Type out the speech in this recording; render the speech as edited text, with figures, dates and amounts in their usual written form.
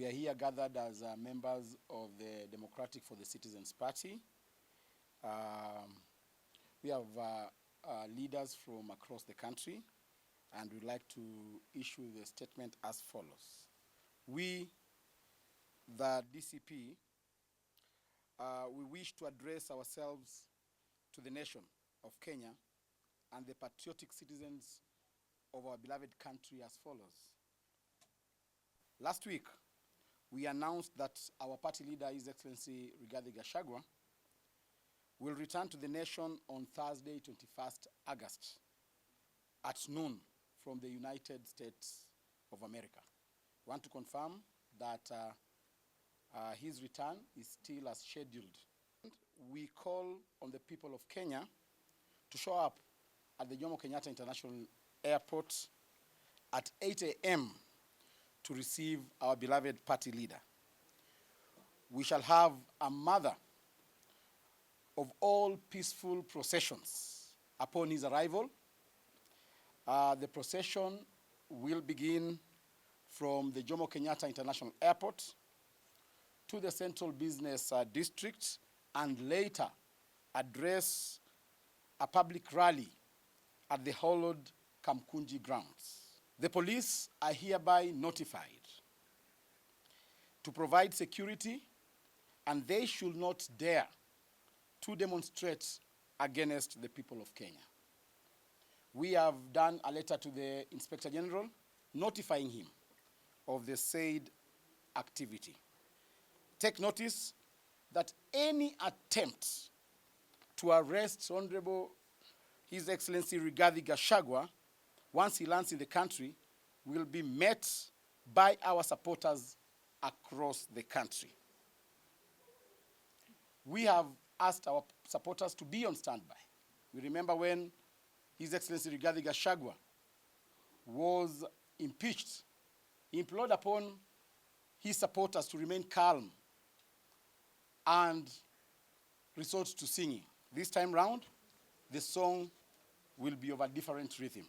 We are here gathered as members of the Democratic for the Citizens Party. We have leaders from across the country, and we'd like to issue the statement as follows. We, the DCP, we wish to address ourselves to the nation of Kenya and the patriotic citizens of our beloved country as follows. Last week, we announced that our party leader, His Excellency Rigathi Gachagua, will return to the nation on Thursday, 21st August at noon from the United States of America. We want to confirm that his return is still as scheduled. We call on the people of Kenya to show up at the Jomo Kenyatta International Airport at 8 a.m. to receive our beloved party leader. We shall have a mother of all peaceful processions upon his arrival. The procession will begin from the Jomo Kenyatta International Airport to the Central Business District and later address a public rally at the hallowed Kamkunji grounds. The police are hereby notified to provide security, and they should not dare to demonstrate against the people of Kenya. We have done a letter to the Inspector General notifying him of the said activity. Take notice that any attempt to arrest Honorable His Excellency Rigathi Gachagua once he lands in the country will be met by our supporters across the country. We have asked our supporters to be on standby. We remember when His Excellency Rigathi Gachagua was impeached, he implored upon his supporters to remain calm and resort to singing. This time round, the song will be of a different rhythm.